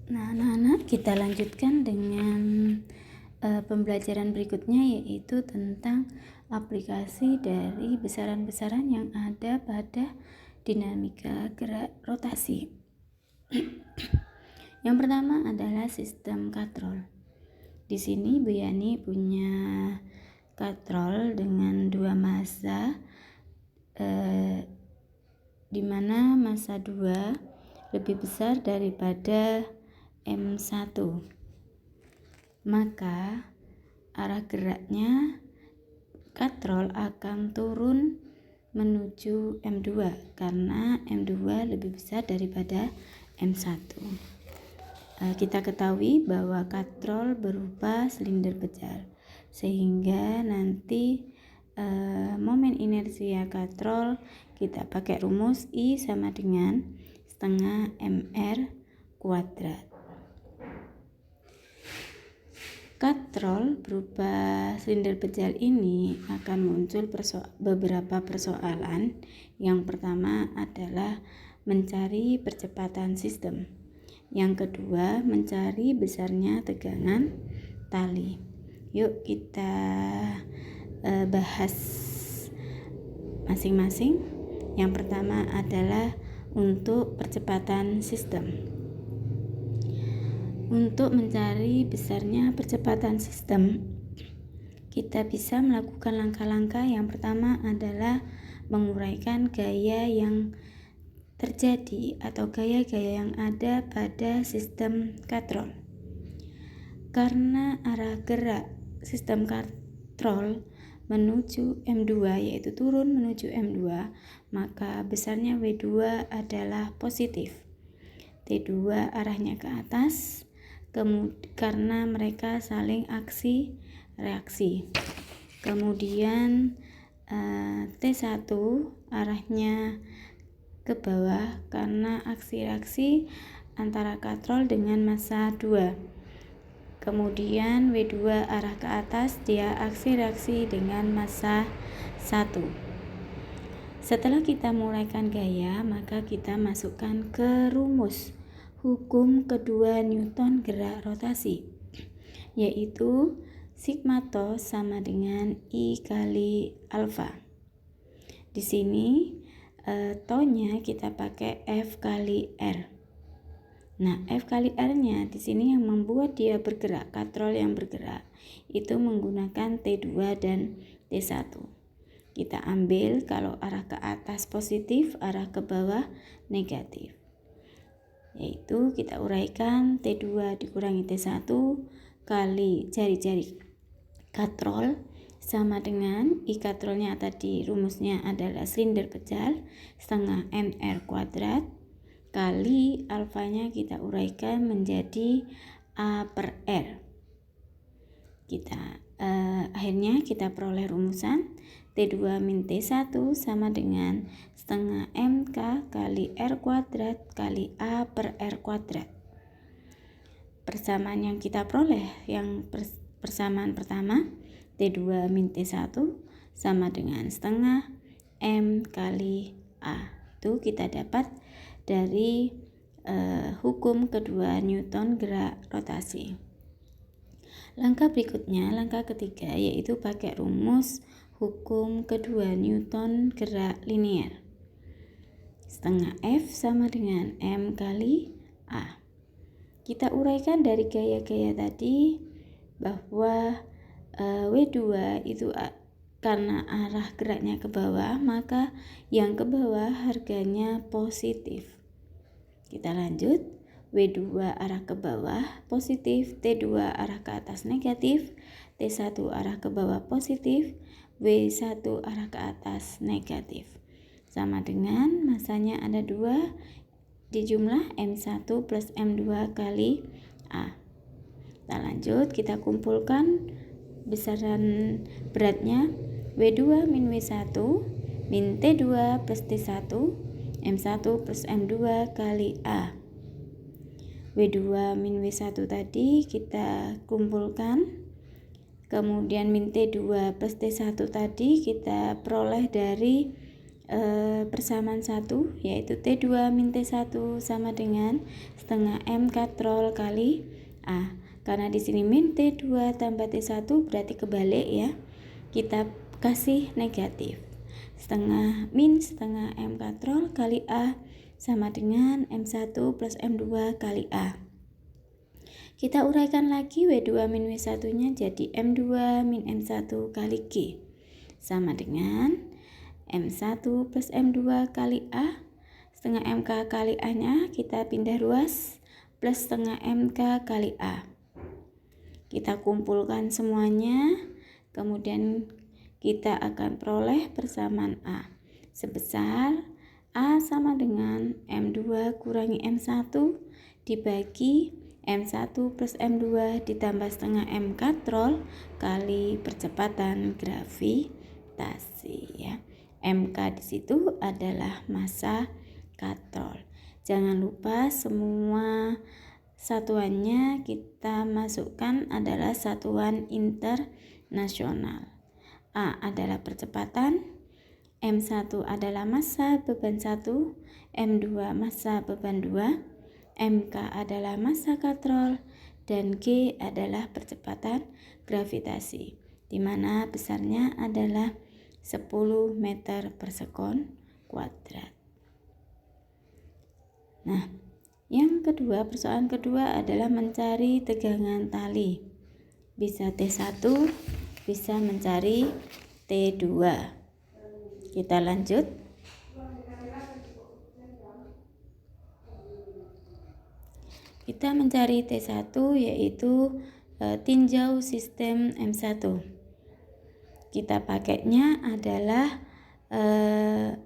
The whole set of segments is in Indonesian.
Nah, anak-anak, kita lanjutkan dengan pembelajaran berikutnya, yaitu tentang aplikasi dari besaran-besaran yang ada pada dinamika gerak rotasi. Yang pertama adalah sistem katrol. Di sini Bu Yani punya katrol dengan 2 massa, di mana massa 2 lebih besar daripada M1, maka arah geraknya katrol akan turun menuju M2 karena M2 lebih besar daripada M1. Kita ketahui bahwa katrol berupa silinder pejal, sehingga nanti momen inersia katrol kita pakai rumus I sama dengan setengah mr kuadrat. Katrol berupa silinder pejal ini akan muncul beberapa persoalan. Yang pertama adalah mencari percepatan sistem. Yang kedua, mencari besarnya tegangan tali. Yuk kita bahas masing-masing. Yang pertama adalah untuk percepatan sistem. Untuk mencari besarnya percepatan sistem, kita bisa melakukan langkah-langkah. Yang pertama adalah menguraikan gaya yang terjadi atau gaya-gaya yang ada pada sistem katrol. Karena arah gerak sistem katrol menuju M2, yaitu turun menuju M2, maka besarnya W2 adalah positif. T2 arahnya ke atas, karena mereka saling aksi reaksi. Kemudian T1 arahnya ke bawah karena aksi reaksi antara katrol dengan massa 2. Kemudian W2 arah ke atas, dia aksi reaksi dengan massa 1. Setelah kita menguraikan gaya, maka kita masukkan ke rumus hukum kedua Newton gerak rotasi, yaitu sigma tos sama dengan I kali alfa. Di sini tonya kita pakai F kali R. Nah, F kali R-nya di sini yang membuat dia bergerak, katrol yang bergerak, itu menggunakan T2 dan T1. Kita ambil kalau arah ke atas positif, arah ke bawah negatif. Yaitu kita uraikan T2 dikurangi T1 kali jari-jari katrol sama dengan I katrolnya tadi rumusnya adalah silinder pejal setengah mr kuadrat kali alfanya kita uraikan menjadi A per R. Akhirnya kita peroleh rumusan T2 min T1 sama dengan setengah MK kali R kuadrat kali A per R kuadrat. Persamaan yang kita peroleh, yang persamaan pertama, T2 min T1 sama dengan setengah M kali A. Itu kita dapat dari hukum kedua Newton gerak rotasi. Langkah berikutnya, langkah ketiga, yaitu pakai rumus hukum kedua Newton gerak linier. Setengah F sama dengan M kali A. Kita uraikan dari gaya-gaya tadi bahwa W2 itu karena arah geraknya ke bawah, maka yang ke bawah harganya positif. Kita lanjut. W2 arah ke bawah positif, T2 arah ke atas negatif, T1 arah ke bawah positif, W1 arah ke atas negatif. Sama dengan masanya ada 2 dijumlah M1 plus M2 kali A. Kita lanjut, kita kumpulkan besaran beratnya W2 min W1 min T2 plus T1 M1 plus M2 kali A. W2 min W1 tadi kita kumpulkan, kemudian min T2 plus T1 tadi kita peroleh dari persamaan 1, yaitu T2 min T1 sama dengan setengah M katrol kali A. Karena di sini min T2 tambah T1 berarti kebalik ya. Kita kasih negatif. Setengah M katrol kali A sama dengan M1 plus M2 kali A. Kita uraikan lagi W2 min W1 nya jadi M2 min M1 kali G sama dengan M1 plus M2 kali A, setengah MK kali A nya kita pindah ruas, plus setengah MK kali A. Kita kumpulkan semuanya, kemudian kita akan peroleh persamaan A sebesar A sama dengan M2 kurangi M1 dibagi M1 plus M2 ditambah setengah M katrol kali percepatan gravitasi ya. MK di situ adalah massa katrol. Jangan lupa semua satuannya kita masukkan adalah satuan internasional. A adalah percepatan, M1 adalah massa beban 1, M2 massa beban 2, MK adalah massa katrol, dan G adalah percepatan gravitasi, di mana besarnya adalah 10 meter per sekon kuadrat. Nah, yang kedua, persoalan kedua adalah mencari tegangan tali. Bisa T1, bisa mencari T2. Kita lanjut. Kita mencari T1 yaitu tinjau sistem M1. Kita pakainya adalah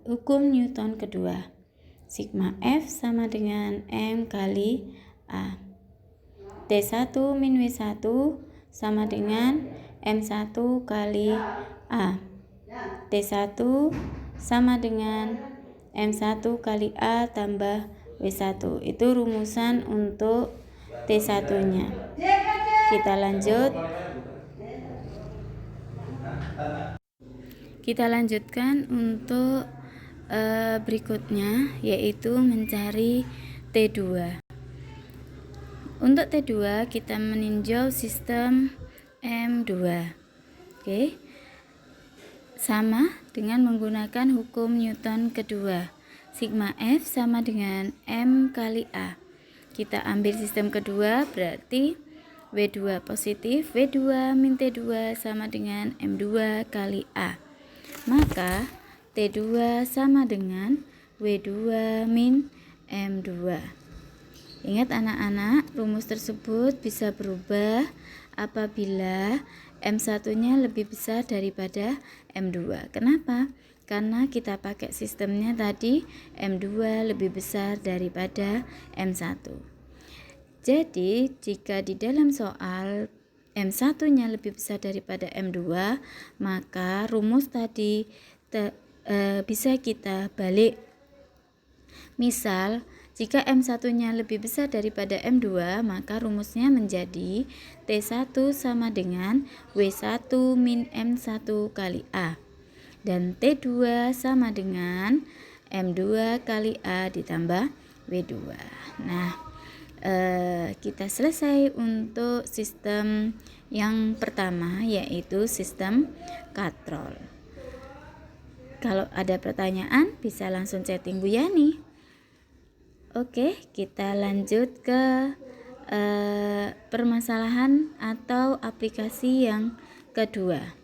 hukum Newton kedua. Sigma F sama dengan M kali A. T1 min W1 sama dengan M1 kali A. T1 sama dengan M1 kali A tambah W1. Itu rumusan untuk T1 nya. Kita lanjut. Kita lanjutkan untuk berikutnya, yaitu mencari T2. Untuk T2 kita meninjau sistem M2. Oke. Sama dengan menggunakan hukum Newton kedua. Sigma F sama dengan M kali A. Kita ambil sistem kedua, berarti W2 positif, W2 min T2 sama dengan M2 kali A. Maka T2 sama dengan W2 min M2. Ingat anak-anak, rumus tersebut bisa berubah apabila M1-nya lebih besar daripada M2. Kenapa? Karena kita pakai sistemnya tadi M2 lebih besar daripada M1. Jadi, jika di dalam soal M1-nya lebih besar daripada M2, maka rumus tadi bisa kita balik. Misal, jika M1-nya lebih besar daripada M2, maka rumusnya menjadi T1 sama dengan W1 min M1 kali A. Dan T2 sama dengan M2 kali A ditambah W2. Nah, kita selesai untuk sistem yang pertama, yaitu sistem katrol. Kalau ada pertanyaan bisa langsung chatting Bu Yani. Oke, kita lanjut ke permasalahan atau aplikasi yang kedua.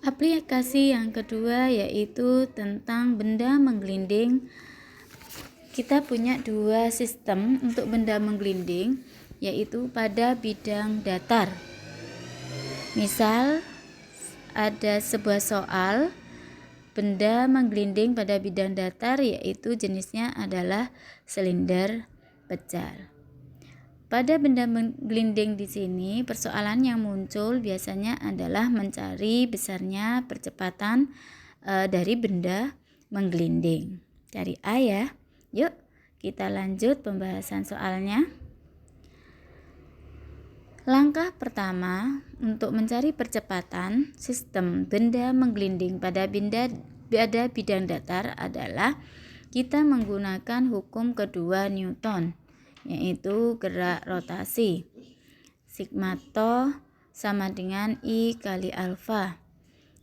Aplikasi yang kedua yaitu tentang benda menggelinding. Kita punya dua sistem untuk benda menggelinding, yaitu pada bidang datar. Misal ada sebuah soal benda menggelinding pada bidang datar, yaitu jenisnya adalah silinder pecah. Pada benda menggelinding di sini, persoalan yang muncul biasanya adalah mencari besarnya percepatan dari benda menggelinding. Cari A ya. Yuk, kita lanjut pembahasan soalnya. Langkah pertama untuk mencari percepatan sistem benda menggelinding pada bidang datar adalah kita menggunakan hukum kedua Newton, yaitu gerak rotasi. Sigma tau sama dengan I kali alfa,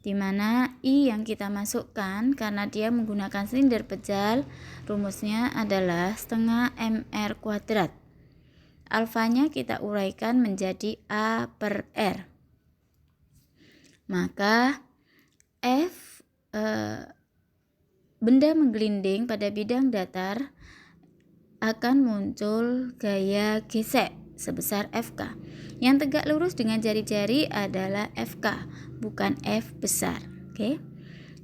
di mana I yang kita masukkan karena dia menggunakan silinder pejal, rumusnya adalah setengah mr kuadrat. Alfanya kita uraikan menjadi A per R. Maka F benda menggelinding pada bidang datar akan muncul gaya gesek sebesar Fk. Yang tegak lurus dengan jari-jari adalah Fk, bukan F besar. Oke.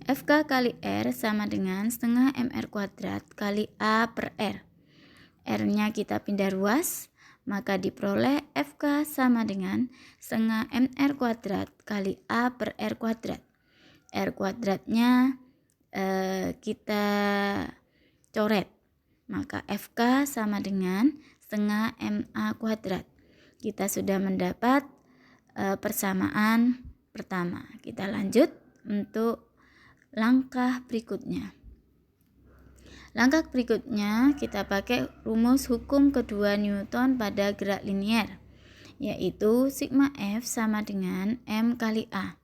Fk kali R sama dengan setengah mr kuadrat kali A per R. R-nya kita pindah ruas, maka diperoleh Fk sama dengan setengah mr kuadrat kali A per R kuadrat. R kuadratnya kita coret, maka Fk sama dengan setengah ma kuadrat. Kita sudah mendapat persamaan pertama. Kita lanjut untuk langkah berikutnya. Langkah berikutnya kita pakai rumus hukum kedua Newton pada gerak linier, yaitu sigma F sama dengan M kali A.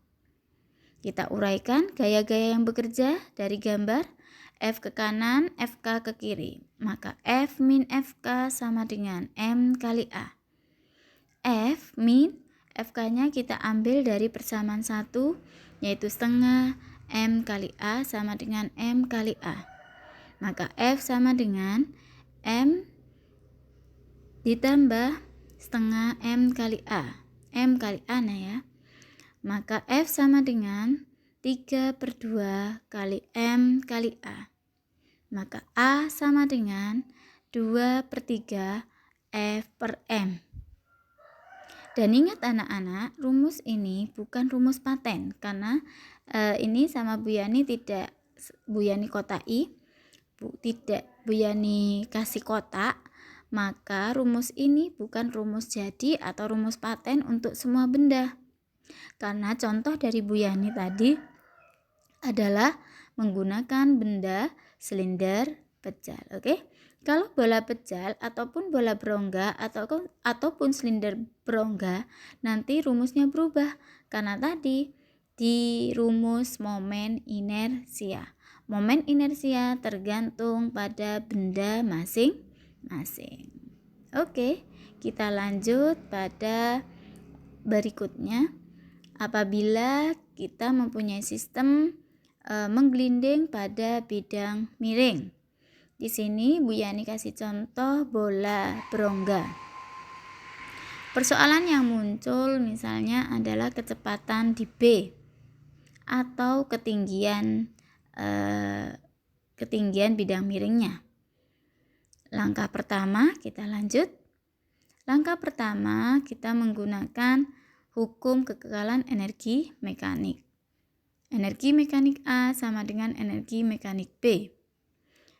Kita uraikan gaya-gaya yang bekerja dari gambar F ke kanan, Fk ke kiri. Maka F min Fk sama dengan M kali A. F min Fk-nya kita ambil dari persamaan 1, yaitu setengah M kali A sama dengan M kali A. Maka F sama dengan M ditambah setengah M kali A. M kali A nah ya. Maka F sama dengan 3/2 kali M kali A. Maka A sama dengan 2/3 F per M. Dan ingat anak-anak, rumus ini bukan rumus paten, karena ini sama Bu Yani kotai, Bu Yani kasih kotak, maka rumus ini bukan rumus jadi atau rumus paten untuk semua benda. Karena contoh dari Bu Yani tadi adalah menggunakan benda silinder pejal. Oke? Kalau bola pejal ataupun bola berongga ataupun silinder berongga, nanti rumusnya berubah karena tadi di rumus momen inersia. Momen inersia tergantung pada benda masing-masing. Oke, kita lanjut pada berikutnya. Apabila kita mempunyai sistem menggelinding pada bidang miring. Di sini Bu Yani kasih contoh bola berongga. Persoalan yang muncul misalnya adalah kecepatan di B atau ketinggian bidang miringnya. Langkah pertama kita lanjut. Langkah pertama kita menggunakan hukum kekekalan energi mekanik. Energi mekanik A sama dengan energi mekanik B.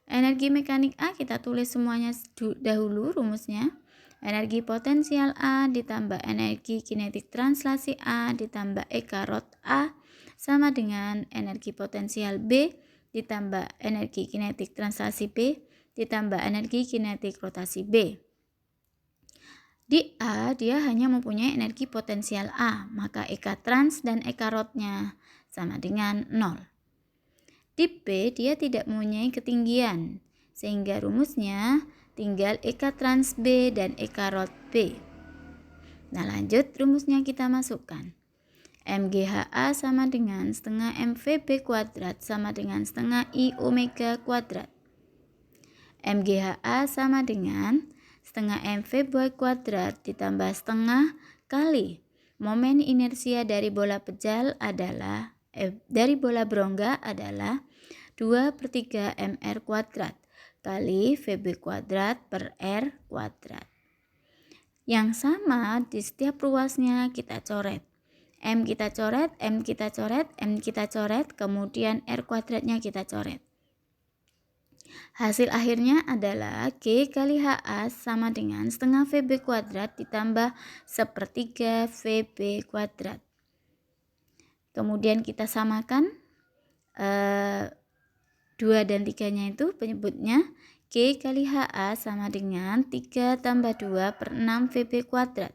Energi mekanik A kita tulis semuanya dahulu rumusnya. Energi potensial A ditambah energi kinetik translasi A ditambah E karot A sama dengan energi potensial B ditambah energi kinetik translasi B ditambah energi kinetik rotasi B. Di A dia hanya mempunyai energi potensial A, maka EK trans dan EK rotnya sama dengan 0. Di B dia tidak mempunyai ketinggian, sehingga rumusnya tinggal EK trans B dan EK rot B. Nah lanjut rumusnya kita masukkan. MGHA sama dengan setengah MVB kuadrat sama dengan setengah I omega kuadrat. MGHA sama dengan setengah MVB kuadrat ditambah setengah kali momen inersia dari bola pejal adalah dari bola berongga adalah 2/3 mr kuadrat kali VB kuadrat per R kuadrat. Yang sama di setiap ruasnya kita coret. M kita coret, M kita coret, M kita coret, kemudian R kuadratnya kita coret. Hasil akhirnya adalah G kali HA sama dengan setengah VB kuadrat ditambah sepertiga VB kuadrat. Kemudian kita samakan 2 dan 3-nya itu penyebutnya G kali HA sama dengan 3 tambah 2 per 6 VB kuadrat.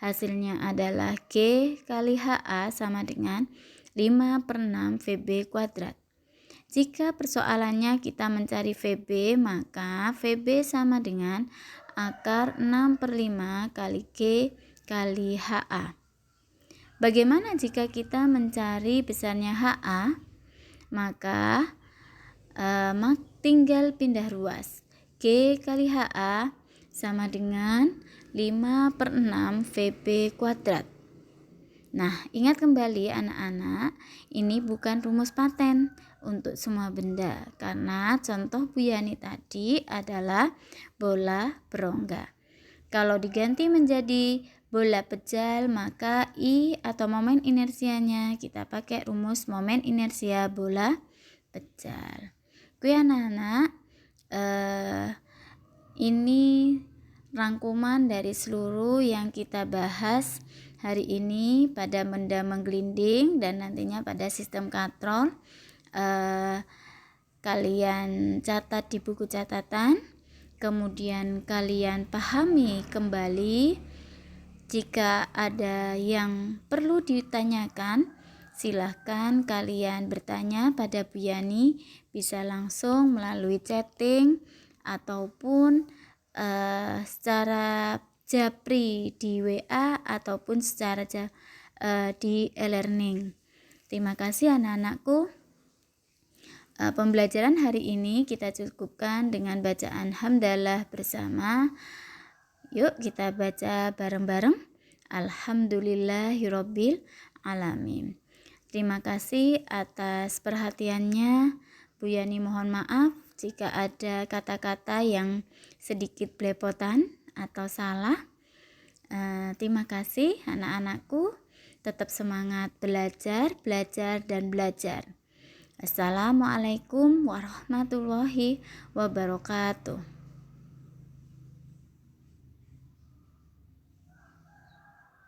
Hasilnya adalah G kali HA sama dengan 5 per 6 VB kuadrat. Jika persoalannya kita mencari VB, maka VB sama dengan akar 6 per 5 kali G kali HA. Bagaimana jika kita mencari besarnya HA? Maka tinggal pindah ruas. G kali HA sama dengan 5 per 6 VB kuadrat. Nah, ingat kembali anak-anak, ini bukan rumus paten untuk semua benda, karena contoh Bu Yani tadi adalah bola berongga. Kalau diganti menjadi bola pejal, maka I atau momen inersianya kita pakai rumus momen inersia bola pejal. Oke anak-anak, ini rangkuman dari seluruh yang kita bahas hari ini pada benda menggelinding dan nantinya pada sistem katrol. Kalian catat di buku catatan, kemudian kalian pahami kembali. Jika ada yang perlu ditanyakan, silahkan kalian bertanya pada Bu Yani, bisa langsung melalui chatting ataupun secara japri di WA ataupun secara di e-learning. Terima kasih anak-anakku. Pembelajaran hari ini kita cukupkan dengan bacaan hamdalah bersama. Yuk kita baca bareng-bareng. Alhamdulillahirabbil alamin. Terima kasih atas perhatiannya. Bu Yani mohon maaf jika ada kata-kata yang sedikit belepotan atau salah. Terima kasih anak-anakku. Tetap semangat belajar, dan belajar. Assalamualaikum warahmatullahi wabarakatuh.